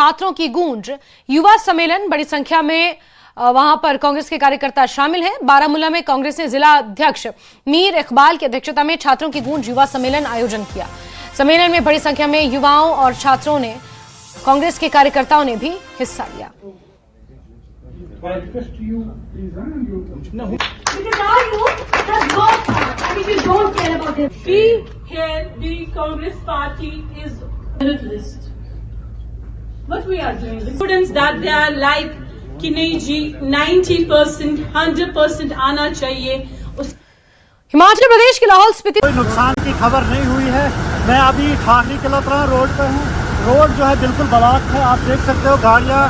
छात्रों की गूंज युवा सम्मेलन, बड़ी संख्या में वहां पर कांग्रेस के कार्यकर्ता शामिल हैं। बारामूला में कांग्रेस ने जिला अध्यक्ष मीर इकबाल की अध्यक्षता में छात्रों की गूंज युवा सम्मेलन आयोजन किया। सम्मेलन में बड़ी संख्या में युवाओं और छात्रों ने, कांग्रेस के कार्यकर्ताओं ने भी हिस्सा लिया। What we are doing, the students that they are like कि नहीं जी 90%, 100% आना चाहिए। हिमाचल प्रदेश के लाहौल स्पीति कोई नुकसान की खबर नहीं हुई है। मैं अभी ठाकरी कलतरा रोड पे हूँ। रोड जो है बिल्कुल ब्लॉक है, आप देख सकते हो गाड़ियाँ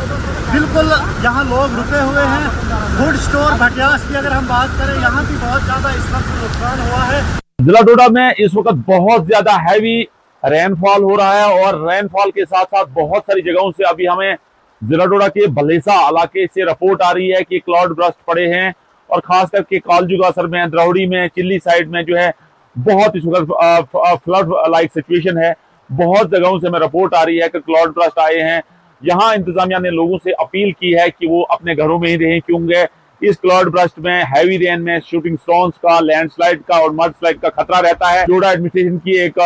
बिल्कुल, यहाँ लोग रुके हुए हैं। फूड स्टोर भटियास की अगर हम बात करें, यहाँ भी बहुत ज्यादा इस वक्त नुकसान हुआ है। जिला डोडा में इस वक्त बहुत ज्यादा हैवी रेनफॉल हो रहा है और रेनफॉल के साथ साथ बहुत सारी जगहों से अभी हमें जिला डोडा के भलेसा इलाके से रिपोर्ट आ रही है कि क्लाउड ब्रस्ट पड़े हैं और खास करके कालजुगासर में, द्रौड़ी में, चिल्ली साइड में जो है बहुत इस वक्त फ्लड लाइक सिचुएशन है। बहुत जगहों से हमें रिपोर्ट आ रही है कि क्लाउड ब्रस्ट आए हैं। यहाँ इंतजामिया ने लोगों से अपील की है कि वो अपने घरों में ही रहें, क्योंकि इस क्लाउड ब्रस्ट में, हैवी रेन में शूटिंग स्टोन्स का, लैंडस्लाइड का और मड स्लाइड का खतरा रहता है। डोडा एडमिनिस्ट्रेशन की एक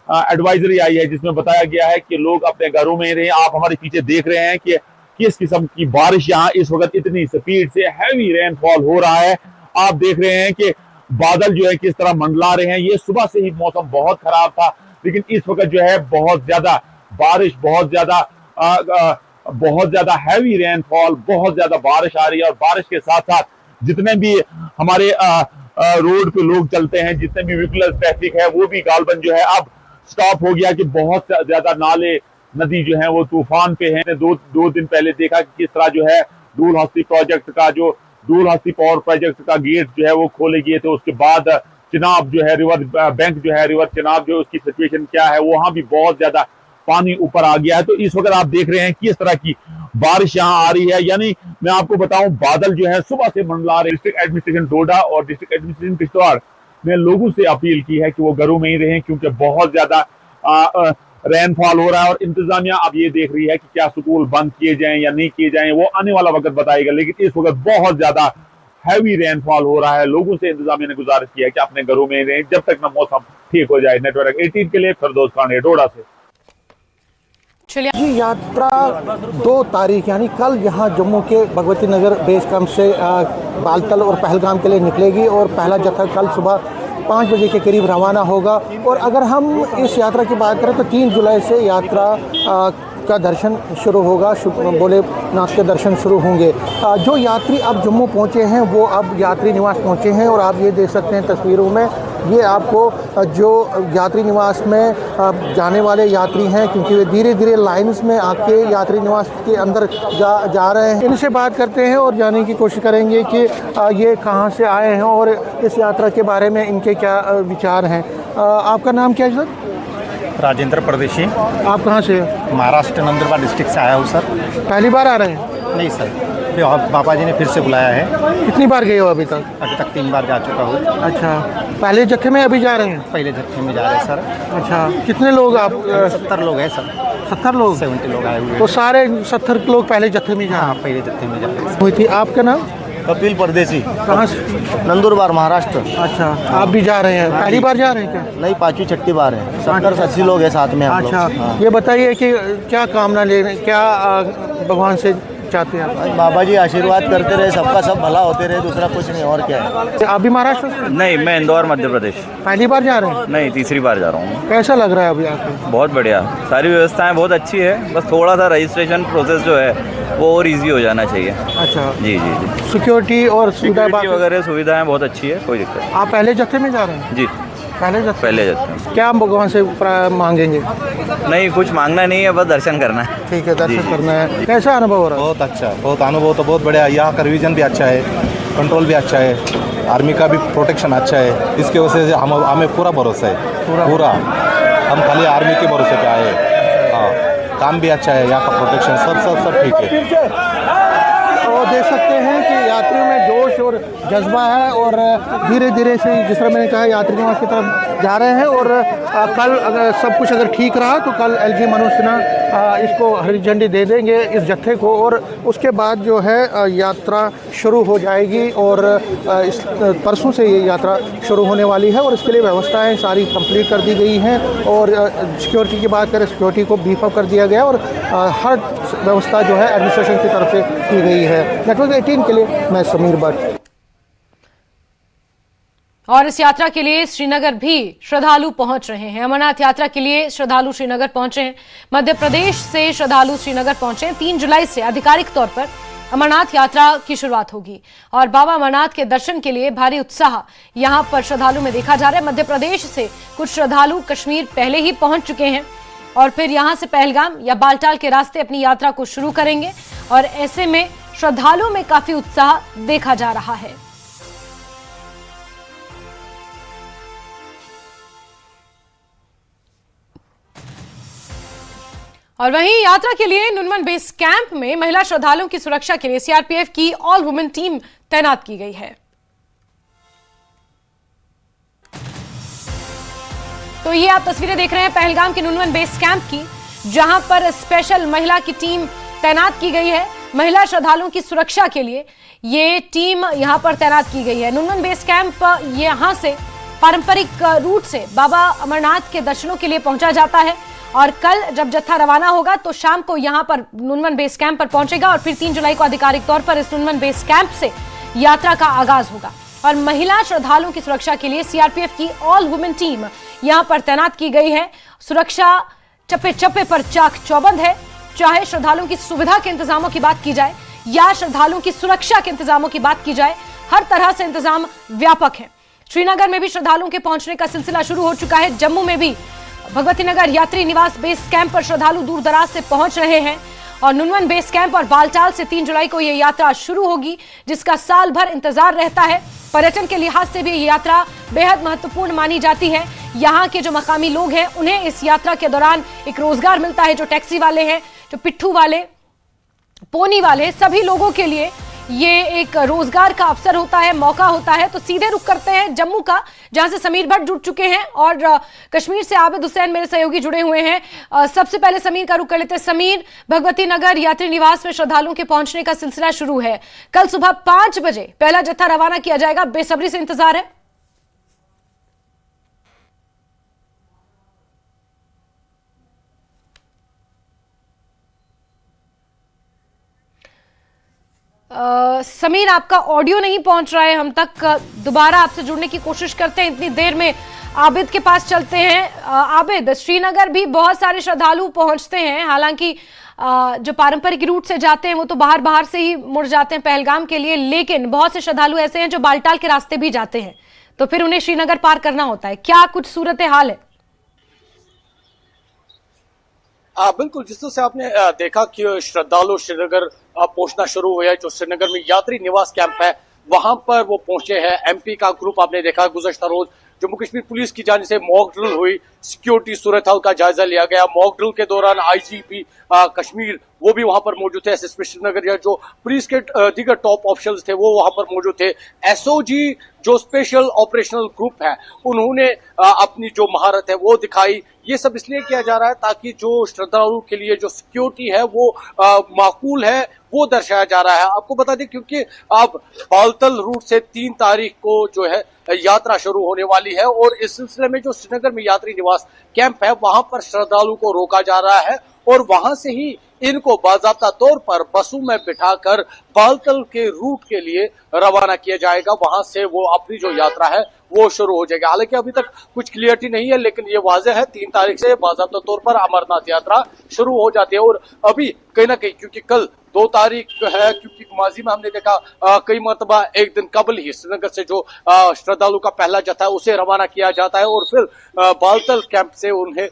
एडवाइजरी आई है जिसमें बताया गया है कि लोग अपने घरों में ही रहें। आप हमारे पीछे देख रहे हैं कि किस किस्म की बारिश यहाँ इस वक्त इतनी स्पीड से हैवी रेनफॉल हो रहा है। आप देख रहे हैं कि बादल जो है किस तरह मंडला रहे हैं। ये सुबह से ही मौसम बहुत खराब था, लेकिन इस वक्त जो है बहुत ज्यादा बारिश, बहुत ज्यादा हैवी रेनफॉल, बहुत ज्यादा बारिश आ रही है। और बारिश के साथ साथ जितने भी हमारे रोड पे लोग चलते हैं, जितने भी व्हीकल ट्रैफिक है, वो भी गालबन जो है अब स्टॉप हो गया कि बहुत ज्यादा नाले, नदी जो है वो तूफान पे है। दो दिन पहले देखा कि किस तरह जो है डूलहस्ती प्रोजेक्ट का, जो डूलहस्ती पावर प्रोजेक्ट का गेट जो है वो खोले गए थे। उसके बाद चिनाब जो है, रिवर बैंक जो है, रिवर चिनाब जो, उसकी सिचुएशन क्या है, वहां भी बहुत ज्यादा पानी ऊपर आ गया है। तो इस वक्त आप देख रहे हैं किस तरह की बारिश यहाँ आ रही है। यानी मैं आपको बताऊं, बादल जो है सुबह से मंडला रहे। डिस्ट्रिक्ट एडमिनिस्ट्रेशन डोडा और डिस्ट्रिक्ट एडमिनिस्ट्रेशन किश्तवाड़ ने लोगों से अपील की है कि वो घरों में ही रहें, क्योंकि बहुत ज्यादा रेनफॉल हो रहा है। और इंतजामिया अब ये देख रही है कि क्या स्कूल बंद किए जाएं या नहीं किए जाएं, वो आने वाला वक्त बताएगा। लेकिन इस वक्त बहुत ज्यादा हैवी रेनफॉल हो रहा है। लोगों से इंतजामिया ने गुजारिश की है कि अपने घरों में रहें जब तक ना मौसम ठीक हो जाए। नेटवर्क 18 के लिए फिरदौस खान, डोडा से। ये यात्रा 2 तारीख यानी कल यहाँ जम्मू के भगवती नगर बेस कैंप से बालतल और पहलगाम के लिए निकलेगी और पहला जत्था कल सुबह 5 बजे के करीब रवाना होगा। और अगर हम इस यात्रा की बात करें तो 3 जुलाई से यात्रा का दर्शन शुरू होगा, भोलेनाथ के दर्शन शुरू होंगे। जो यात्री अब जम्मू पहुँचे हैं वो अब यात्री निवास पहुँचे हैं और आप ये देख सकते हैं तस्वीरों में, ये आपको जो यात्री निवास में जाने वाले यात्री हैं, क्योंकि वे धीरे धीरे लाइन्स में आके यात्री निवास के अंदर जा रहे हैं। इनसे बात करते हैं और जानने की कोशिश करेंगे कि ये कहाँ से आए हैं और इस यात्रा के बारे में इनके क्या विचार हैं। आपका नाम क्या है सर? राजेंद्र परदेशी। आप कहाँ से? महाराष्ट्र, नंदुरबार डिस्ट्रिक्ट से आया हूँ सर। पहली बार आ रहे हैं? नहीं सर, बाबा जी ने फिर से बुलाया है। कितनी बार गए हो अभी तक? अभी तक 3 बार जा चुका हूँ। अच्छा, पहले जत्थे में अभी जा रहे हैं? पहले जत्थे में जा रहे हैं सर। अच्छा, कितने लोग आप? 70 लोग हैं सर। 70 लोग? 70 लोग आए हुए। तो सारे 70 लोग पहले जत्थे में जा? हाँ, पहले जत्थे में जा रहे हुई थी। आपका नाम? कपिल परदेशी। कहाँ से? नंदुरबार, महाराष्ट्र। अच्छा, आप भी जा रहे हैं? पहली बार जा रहे हैं क्या? नहीं, 5वीं 6ठी बार है। 70-80 लोग हैं साथ में। अच्छा, ये बताइए कि क्या कामना ले रहे हैं, क्या भगवान से चाहते हैं आप? बाबा जी आशीर्वाद करते रहे, सबका सब भला होते रहे, दूसरा कुछ नहीं। और क्या है? आप भी महाराष्ट्र से? नहीं, मैं इंदौर, मध्य प्रदेश। पहली बार जा रहे हैं? नहीं, तीसरी बार जा रहा हूँ। कैसा लग रहा है अभी आपको? बहुत बढ़िया, सारी व्यवस्थाएं बहुत अच्छी है। बस थोड़ा सा रजिस्ट्रेशन प्रोसेस जो है वो और इजी हो जाना चाहिए। अच्छा जी जी जी। सिक्योरिटी और सिक्योरिटी वगैरह सुविधाएं बहुत अच्छी है, कोई दिक्कत नहीं। आप पहले जत्थे में जा रहे हैं? जी, पहले जत्थे में। क्या हम भगवान से मांगेंगे? नहीं, कुछ मांगना नहीं है, बस दर्शन करना है। ठीक है, दर्शन करना है। कैसा अनुभव हो रहा है? बहुत अच्छा, बहुत अनुभव तो बहुत बढ़िया। यहाँ का रिवीजन भी अच्छा है, कंट्रोल भी अच्छा है, आर्मी का भी प्रोटेक्शन अच्छा है। इसके वजह से हमें पूरा भरोसा है, पूरा। हम खाली आर्मी के भरोसे पे आए। हाँ, काम भी अच्छा है, यहाँ का प्रोटेक्शन सब ठीक है। वो देख सकते हैं कि यात्रियों में जोश और जज्बा है और धीरे धीरे से जिस तरह मैंने कहा यात्री निवास की तरफ जा रहे हैं। और कल अगर सब कुछ अगर ठीक रहा तो कल एलजी मनोज सिन्हा इसको हरी झंडी दे देंगे इस जत्थे को, और उसके बाद जो है यात्रा शुरू हो जाएगी। और इस परसों से ये यात्रा शुरू होने वाली है और इसके लिए व्यवस्थाएं सारी कंप्लीट कर दी गई हैं। और सिक्योरिटी की बात करें, सिक्योरिटी को बीफ अप कर दिया गया और हर व्यवस्था जो है एडमिनिस्ट्रेशन की तरफ से की गई है। नेटवर्क 18 के लिए मैं समीर भट्ट। और इस यात्रा के लिए श्रीनगर भी श्रद्धालु पहुंच रहे हैं। अमरनाथ यात्रा के लिए श्रद्धालु श्रीनगर पहुंचे हैं। मध्य प्रदेश से श्रद्धालु श्रीनगर पहुंचे हैं। 3 जुलाई से आधिकारिक तौर पर अमरनाथ यात्रा की शुरुआत होगी और बाबा अमरनाथ के दर्शन के लिए भारी उत्साह यहां पर श्रद्धालु में देखा जा रहा है। मध्य प्रदेश से कुछ श्रद्धालु कश्मीर पहले ही पहुंच चुके हैं और फिर यहां से पहलगाम या बालटाल के रास्ते अपनी यात्रा को शुरू करेंगे और ऐसे में श्रद्धालुओं में काफी उत्साह देखा जा रहा है। और वहीं यात्रा के लिए नुनवन बेस कैंप में महिला श्रद्धालुओं की सुरक्षा के लिए सीआरपीएफ की ऑल वुमेन टीम तैनात की गई है। तो ये आप तस्वीरें देख रहे हैं पहलगाम के नुनवन बेस कैंप की, जहां पर स्पेशल महिला की टीम तैनात की गई है। महिला श्रद्धालुओं की सुरक्षा के लिए ये टीम यहां पर तैनात की गई है। नुनवन बेस कैंप यहां से पारंपरिक रूट से बाबा अमरनाथ के दर्शनों के लिए पहुंचा जाता है और कल जब जत्था रवाना होगा तो शाम को यहां पर नुनवन बेस कैंप पर पहुंचेगा और फिर 3 जुलाई को आधिकारिक तौर पर इस नुनवन बेस कैंप से यात्रा का आगाज होगा। और महिला श्रद्धालुओं की सुरक्षा के लिए सीआरपीएफ की ऑल वुमेन टीम यहां पर तैनात की गई है। सुरक्षा चप्पे चप्पे पर चाक चौबंद है। चाहे श्रद्धालुओं की सुविधा के इंतजामों की बात की जाए या श्रद्धालुओं की सुरक्षा के इंतजामों की बात की जाए, हर तरह से इंतजाम व्यापक है। श्रीनगर में भी श्रद्धालुओं के पहुंचने का सिलसिला शुरू हो चुका है। जम्मू में भी भगवती नगर यात्री निवास बेस कैंप पर श्रद्धालु दूर दराज से पहुंच रहे हैं और नुनवन बेस कैंप और बालटाल से 3 जुलाई को यह यात्रा शुरू होगी, जिसका साल भर इंतजार रहता है। पर्यटन के लिहाज से भी यह यात्रा बेहद महत्वपूर्ण मानी जाती है। यहाँ के जो मकामी लोग हैं उन्हें इस यात्रा के दौरान एक रोजगार मिलता है। जो टैक्सी वाले हैं, जो पिट्ठू वाले, पोनी वाले, सभी लोगों के लिए ये एक रोजगार का अवसर होता है, मौका होता है। तो सीधे रुख करते हैं जम्मू का, जहां से समीर भट्ट जुड़ चुके हैं और कश्मीर से आबिद हुसैन मेरे सहयोगी जुड़े हुए हैं। सबसे पहले समीर का रुख कर लेते हैं। समीर, भगवती नगर यात्री निवास में श्रद्धालुओं के पहुंचने का सिलसिला शुरू है। कल सुबह 5 बजे पहला जत्था रवाना किया जाएगा। बेसब्री से इंतजार है। समीर, आपका ऑडियो नहीं पहुंच रहा है हम तक। दोबारा आपसे जुड़ने की कोशिश करते हैं। इतनी देर में आबिद के पास चलते हैं। आबिद, श्रीनगर भी बहुत सारे श्रद्धालु पहुंचते हैं। हालांकि जो पारंपरिक रूट से जाते हैं वो तो बाहर से ही मुड़ जाते हैं पहलगाम के लिए, लेकिन बहुत से श्रद्धालु ऐसे हैं जो बालटाल के रास्ते भी जाते हैं, तो फिर उन्हें श्रीनगर पार करना होता है। क्या कुछ सूरत हाल है? बिल्कुल, जिस तरह से आपने देखा कि श्रद्धालु श्रीनगर पहुंचना शुरू हुआ है। जो श्रीनगर में यात्री निवास कैंप है वहां पर वो पहुंचे हैं। एमपी का ग्रुप आपने देखा, गुज़श्ता रोज जम्मू कश्मीर पुलिस की जानिब से मॉक ड्रिल हुई, सिक्योरिटी सूरत हाल का जायजा लिया गया। मॉक ड्रिल के दौरान आईजीपी कश्मीर वो भी वहां पर मौजूद थे। एसएसपी श्रीनगर या जो पुलिस के दीगर टॉप ऑफिशियल्स थे वो वहां पर मौजूद थे। एसओजी जो स्पेशल ऑपरेशनल ग्रुप है उन्होंने अपनी जो महारत है वो दिखाई। ये सब इसलिए किया जा रहा है ताकि जो श्रद्धालुओं के लिए जो सिक्योरिटी है वो माकूल है वो दर्शाया जा रहा है। आपको बता दें क्योंकि अब बालतल रूट से 3 तारीख को जो है यात्रा शुरू होने वाली है और इस सिलसिले में जो श्रीनगर में यात्री निवास कैंप है वहां पर श्रद्धालुओं को रोका जा रहा है और वहां से ही इनको बाज़ाब्ता तौर पर बसों में बिठाकर बालतल के रूट के लिए रवाना किया जाएगा। वहां से वो अपनी जो यात्रा है वो शुरू हो जाएगा। हालांकि अभी तक कुछ क्लियरिटी नहीं है, लेकिन ये वाज़ेह है 3 तारीख से बाज़ाब्ता तौर पर अमरनाथ यात्रा शुरू हो जाती है। और अभी कहीं ना कहीं क्योंकि कल 2 तारीख है, क्योंकि माजी में हमने देखा कई मरतबा एक दिन कबल ही श्रीनगर से जो श्रद्धालु का पहला जत्था है उसे रवाना किया जाता है और फिर बालतल कैंप से उन्हें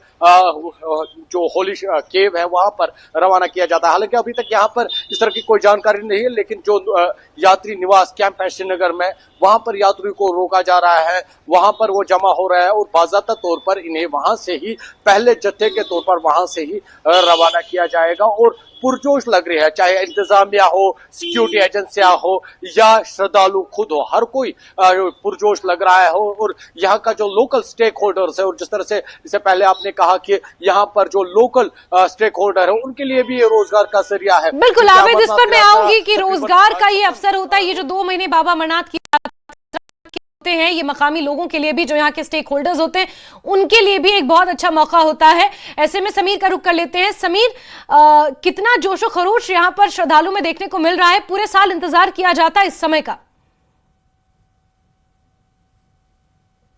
जो होली केव है वहां पर रवाना किया जाता है। हालांकि अभी तक यहाँ पर इस तरह की कोई जानकारी नहीं है, लेकिन जो यात्री निवास कैंप है श्रीनगर में वहां पर यात्रियों को रोका जा रहा है, वहां पर वो जमा हो रहा है और बाज़ाब्ता तौर पर इन्हें वहां से ही पहले जत्थे के तौर पर वहां से ही रवाना किया जाएगा और पुरजोश लग रही है, चाहे इंतजामिया हो, सिक्योरिटी एजेंसियां हो या श्रद्धालु खुद हो, हर कोई पुरजोश लग रहा है। और यहाँ का जो लोकल स्टेक होल्डर्स है, और जिस तरह से इससे पहले आपने कहा कि यहाँ पर जो लोकल स्टेक होल्डर है उनके लिए भी ये रोजगार का जरिया है। बिल्कुल आबिद, इस पर मैं आऊंगी कि रोजगार का ये अवसर होता है, ये जो 2 महीने बाबा अमरनाथ की होते हैं, ये मकामी लोगों के लिए भी, जो यहाँ के स्टेक होल्डर्स होते हैं, उनके लिए भी एक बहुत अच्छा मौका होता है। ऐसे में समीर का रुख कर लेते हैं। समीर, कितना जोशो खरोश यहाँ पर श्रद्धालु में देखने को मिल रहा है? पूरे साल इंतजार किया जाता है इस समय का।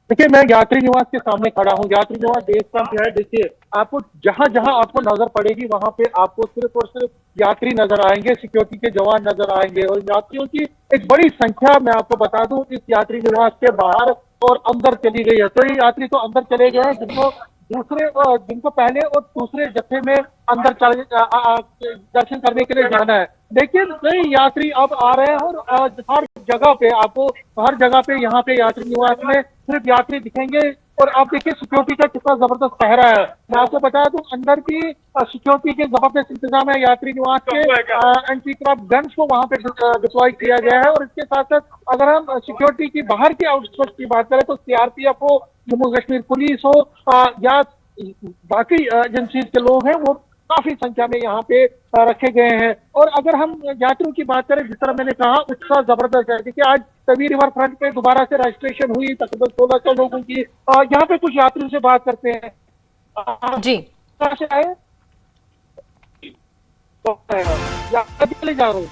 देखिए, मैं यात्री निवास के सामने खड़ा हूँ। यात्री निवास बेस कैंप है। देखिए, आपको जहां जहां आपको नजर पड़ेगी वहां पे आपको सिर्फ और सिर्फ यात्री नजर आएंगे, सिक्योरिटी के जवान नजर आएंगे, और यात्रियों की एक बड़ी संख्या, मैं आपको बता दूं, इस यात्री निवास के बाहर और अंदर चली गई है। तो ये यात्री तो अंदर चले गए हैं, जिनको पहले और दूसरे जत्थे में अंदर दर्शन करने के लिए जाना है। लेकिन कई यात्री अब आ रहे हैं, और हर जगह पे आपको, हर जगह पे यहाँ पे यात्री निवास में सिर्फ यात्री दिखेंगे। और आप देखिए सिक्योरिटी का कितना जबरदस्त पहरा है। मैं आपको बता दूं, अंदर भी सिक्योरिटी के जबरदस्त इंतजाम है। यात्री निवास के एंटी क्रॉप गन्स को वहां पे डिप्लॉय किया गया है। और इसके साथ साथ अगर हम सिक्योरिटी की बाहर की आउटस्कर्ट्स की बात करें तो सीआरपीएफ हो, जम्मू कश्मीर पुलिस हो या बाकी एजेंसी के लोग हैं, वो काफी संख्या में यहाँ पे रखे गए हैं। और अगर हम यात्रियों की बात करें, जिस तरह मैंने कहा, उत्साह जबरदस्त है। देखिए, आज तवी रिवर फ्रंट पे दोबारा से रजिस्ट्रेशन हुई तकरीबन 1600 लोगों की। यहाँ पे कुछ यात्रियों से बात करते हैं। जी, कहाँ से आए? यात्रा के लिए जा रहे हैं?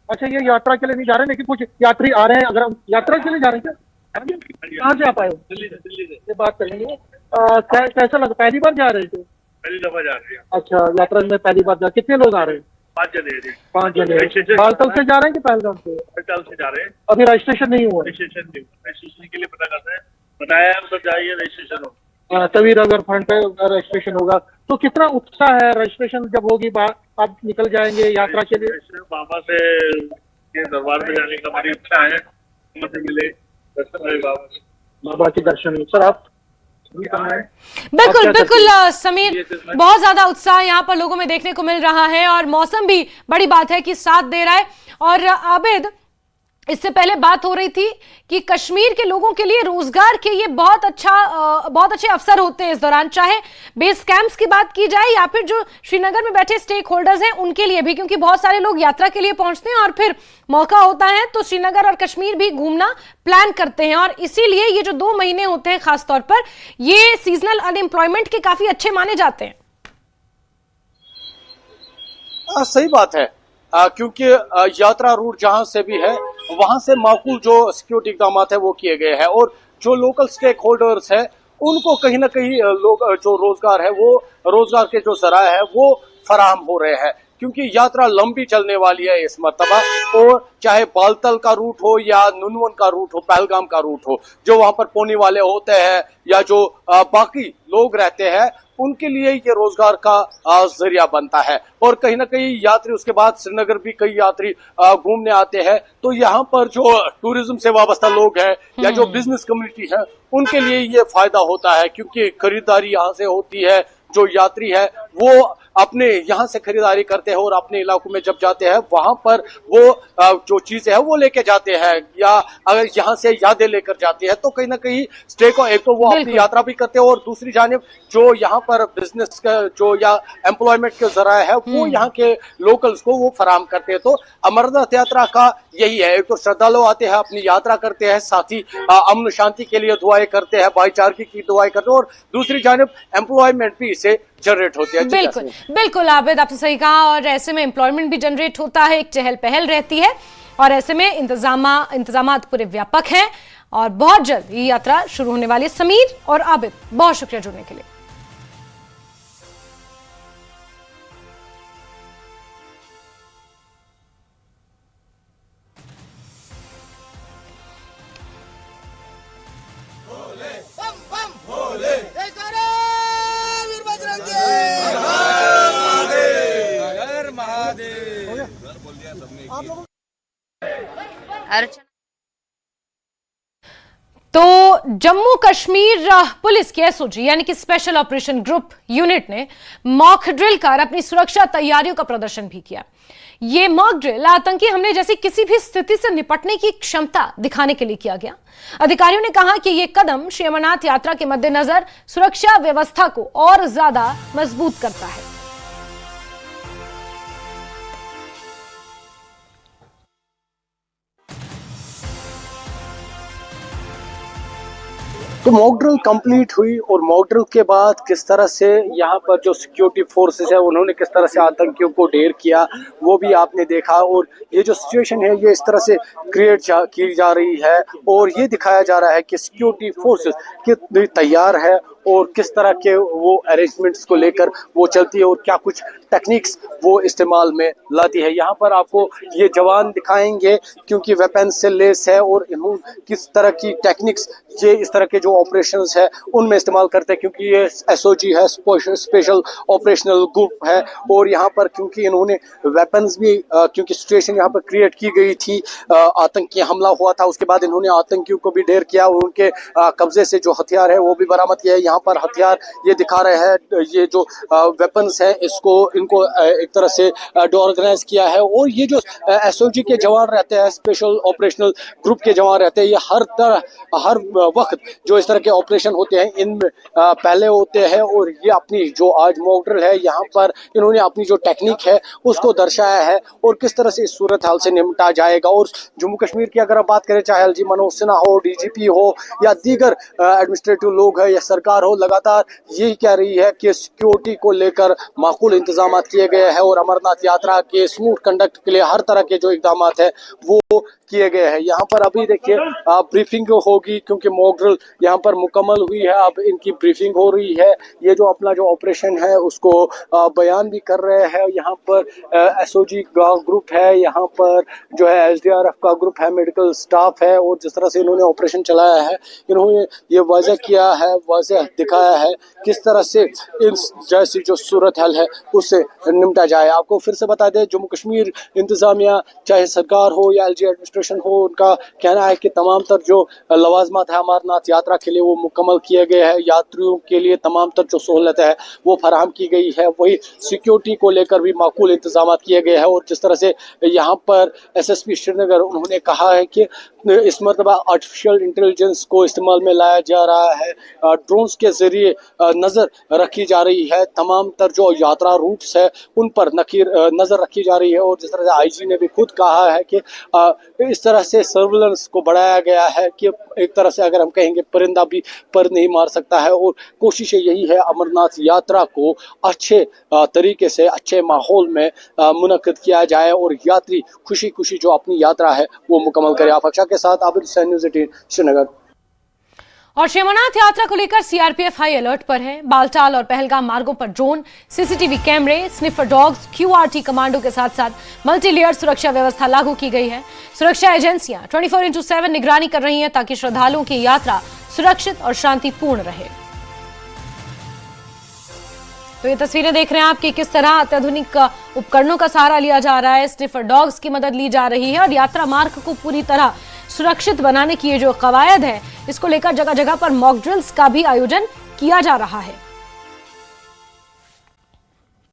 अच्छा, ये यात्रा के लिए नहीं जा रहे, लेकिन कुछ यात्री आ रहे हैं। अगर हम यात्रा के लिए जा रहे हैं क्या? कहाँ से आप आए हो? दिल्ली से। बात करेंगे। कैसा लगा? पहली बार जा रहे थे? पहली दफा जा रहे हैं। अच्छा, यात्रा में पहली बार जा। कितने लोग आ रहे हैं? 5 जने। 5 जने। बालतल से जा रहे हैं कि पहलगाम से? पहलगाम से जा रहे हैं। अभी रजिस्ट्रेशन नहीं हुआ? रजिस्ट्रेशन के लिए पता करना है, बताया हम, सब जाइए रजिस्ट्रेशन हो। तभी अगर फ्रंट पे रजिस्ट्रेशन होगा तो कितना उत्साह है? रजिस्ट्रेशन जब होगी आप निकल जाएंगे यात्रा के लिए? बाबा से के दरबार में जाने का हमारी इच्छा है, मिले दर्शन बाबा के दर्शन। सर, आप बिल्कुल बिल्कुल समीर, बहुत ज्यादा उत्साह यहाँ पर लोगों में देखने को मिल रहा है, और मौसम भी बड़ी बात है कि साथ दे रहा है। और आबिद, इससे पहले बात हो रही थी कि कश्मीर के लोगों के लिए रोजगार के ये बहुत अच्छे अवसर होते हैं इस दौरान, चाहे बेस कैंप्स की बात की जाए या फिर जो श्रीनगर में बैठे स्टेक होल्डर्स हैं उनके लिए भी, क्योंकि बहुत सारे लोग यात्रा के लिए पहुंचते हैं और फिर मौका होता है तो श्रीनगर और कश्मीर भी घूमना प्लान करते हैं। और इसीलिए ये जो 2 महीने होते हैं खासतौर पर, ये सीजनल अनएम्प्लॉयमेंट के काफी अच्छे माने जाते हैं। सही बात है, क्योंकि यात्रा रूट जहां से भी है वहां से माकूल जो सिक्योरिटी इकदाम है वो किए गए हैं, और जो लोकल स्टेक होल्डर्स है उनको कहीं ना कहीं लोग जो रोजगार है, वो रोजगार के जो जराए है वो फराहम हो रहे हैं। क्योंकि यात्रा लंबी चलने वाली है इस मरतबा, और चाहे बालतल का रूट हो या नुनवन का रूट हो, पहलगाम का रूट हो, जो वहां पर पोने वाले होते हैं या जो बाकी लोग रहते हैं, उनके लिए ये रोजगार का जरिया बनता है। और कहीं ना कहीं यात्री उसके बाद श्रीनगर भी कई यात्री घूमने आते हैं, तो यहाँ पर जो टूरिज्म से वाबस्ता लोग हैं या जो बिजनेस कम्युनिटी है, उनके लिए ये फायदा होता है, क्योंकि खरीदारी यहाँ से होती है। जो यात्री है वो अपने यहाँ से खरीदारी करते हैं और अपने इलाकों में जब जाते हैं वहां पर वो जो चीजें है वो लेके जाते हैं, या अगर यहाँ से यादें लेकर जाते हैं, तो कहीं ना कहीं स्टे को एक तो वो अपनी यात्रा भी करते हैं, और दूसरी जानिब जो यहाँ पर बिजनेस का जो या एम्प्लॉयमेंट के जराए है वो यहाँ के लोकल्स को वो फराहम करते हैं। तो अमरनाथ यात्रा का यही है, एक तो श्रद्धालु आते हैं, अपनी यात्रा करते हैं, साथ ही अमन शांति के लिए दुआएं करते हैं, भाईचारगी की दुआएं करते हैं, और दूसरी जानिब एम्प्लॉयमेंट भी इससे जनरेट होती है। बिल्कुल बिल्कुल आबिद, आपने सही कहा, और ऐसे में एम्प्लॉयमेंट भी जनरेट होता है, एक चहल पहल रहती है, और ऐसे में इंतजामात पूरे व्यापक हैं, और बहुत जल्द ये यात्रा शुरू होने वाली है। समीर और आबिद, बहुत शुक्रिया जुड़ने के लिए। तो जम्मू कश्मीर पुलिस की एसओजी यानी कि स्पेशल ऑपरेशन ग्रुप यूनिट ने मॉक ड्रिल कर अपनी सुरक्षा तैयारियों का प्रदर्शन भी किया। ये मॉक ड्रिल आतंकी हमले जैसी किसी भी स्थिति से निपटने की क्षमता दिखाने के लिए किया गया। अधिकारियों ने कहा कि यह कदम श्री अमरनाथ यात्रा के मद्देनजर सुरक्षा व्यवस्था को और ज्यादा मजबूत करता है। तो मॉक ड्रिल कंप्लीट हुई और मॉक ड्रिल के बाद किस तरह से यहाँ पर जो सिक्योरिटी फोर्सेस है उन्होंने किस तरह से आतंकियों को ढेर किया वो भी आपने देखा। और ये जो सिचुएशन है ये इस तरह से क्रिएट की जा रही है और ये दिखाया जा रहा है कि सिक्योरिटी फोर्सेस कितनी तैयार है और किस तरह के वो अरेंजमेंट्स को लेकर वो चलती है और क्या कुछ टेक्निक्स वो इस्तेमाल में लाती है। यहाँ पर आपको ये जवान दिखाएंगे क्योंकि वेपन से लेस है और इन्होंने किस तरह की टेक्निक्स ये इस तरह के जो ऑपरेशंस है उनमें इस्तेमाल करते हैं क्योंकि ये एसओजी है, स्पेशल ऑपरेशनल ग्रुप है। और यहाँ पर क्योंकि इन्होंने वेपन्स भी क्योंकि सिचुएशन यहाँ पर क्रिएट की गई थी, आतंकी हमला हुआ था, उसके बाद इन्होंने आतंकियों को भी ढेर किया और उनके कब्जे से जो हथियार है वो भी बरामद किया है। यहाँ पर हथियार ये दिखा रहे हैं, ये जो वेपन्स है इनको एक तरह से ऑर्गेनाइज किया है। और ये जो एसओजी के जवान रहते हैं, स्पेशल ऑपरेशनल ग्रुप के जवान रहते हैं, ये हर वक्त जो इस तरह के ऑपरेशन होते हैं इनमें पहले होते हैं। और ये अपनी जो आज मॉक ड्रिल है यहाँ पर इन्होंने अपनी जो टेक्निक है उसको दर्शाया है और किस तरह से इस सूरत हाल से निपटा जाएगा। और जम्मू कश्मीर की अगर आप बात करें, चाहे एलजी मनोज सिन्हा हो, डीजीपी हो या दीगर एडमिनिस्ट्रेटिव लोग है या सरकार हो, लगातार यही कह रही है कि सिक्योरिटी को लेकर माकूल इंतजाम किए गए हैं और अमरनाथ यात्रा के स्मूथ कंडक्ट के लिए हर तरह के जो इकदाम है वो किए गए हैं। यहाँ पर अभी देखिए ब्रीफिंग होगी क्योंकि मॉक ड्रिल यहाँ पर मुकम्मल हुई है, अब इनकी ब्रीफिंग हो रही है। ये जो अपना जो ऑपरेशन है उसको बयान भी कर रहे हैं। यहाँ पर एसओजी का ग्रुप है, यहाँ पर जो है एसडीआरएफ का ग्रुप है, मेडिकल स्टाफ है। और जिस तरह से इन्होंने ऑपरेशन चलाया है इन्होंने ये वाज़ह किया है, वाज़ह दिखाया है किस तरह से इन जैसी जो सूरत हाल है उससे निपटा जाए। आपको फिर से बता दें, जम्मू कश्मीर इंतजामिया चाहे सरकार हो या एलजी एडमिनिस्ट्रेशन हो, उनका कहना है कि तमाम तर जो लवाजमात है अमरनाथ यात्रा के लिए वो मुकम्मल किए गए हैं। यात्रियों के लिए तमाम तर जो सहूलत है वो फराहम की गई है। वही सिक्योरिटी को लेकर भी माकूल इंतजाम किए गए हैं। और जिस तरह से यहाँ पर एसएसपी श्रीनगर उन्होंने कहा है कि इस मरतबा आर्टिफिशियल इंटेलिजेंस को इस्तेमाल में लाया जा रहा है, ड्रोन्स के जरिए नज़र रखी जा रही है, तमाम तर जो यात्रा रूट्स है उन पर नज़र रखी जा रही है। और जिस तरह से आईजी ने भी खुद कहा है कि इस तरह से सर्विलेंस को बढ़ाया गया है कि एक तरह से अगर हम कहेंगे परिंदा भी पर नहीं मार सकता है। और कोशिश यही है अमरनाथ यात्रा को अच्छे तरीके से अच्छे माहौल में मुनक्किद किया जाए और यात्री खुशी खुशी जो अपनी यात्रा है वो मुकम्मल करे। आप के साथ आबिद हुसैन, न्यूज़ 18 श्रीनगर। और श्री अमरनाथ यात्रा को लेकर सीआरपीएफ हाई अलर्ट पर है। बालटाल और पहलगाम मार्गों पर ड्रोन, सीसीटीवी कैमरे, स्निफर डॉग्स, क्यूआरटी कमांडो के साथ साथ मल्टी लेयर सुरक्षा व्यवस्था लागू की गई है। सुरक्षा एजेंसियां 24/7 निगरानी कर रही हैं ताकि श्रद्धालुओं की यात्रा सुरक्षित और शांतिपूर्ण रहे। तो ये तस्वीरें देख रहे हैं आप कि किस तरह अत्याधुनिक उपकरणों का सहारा लिया जा रहा है, स्निफर डॉग्स की मदद ली जा रही है और यात्रा मार्ग को पूरी तरह सुरक्षित बनाने की ये जो कवायद है इसको लेकर जगह जगह पर मॉक ड्रिल्स का भी आयोजन किया जा रहा है।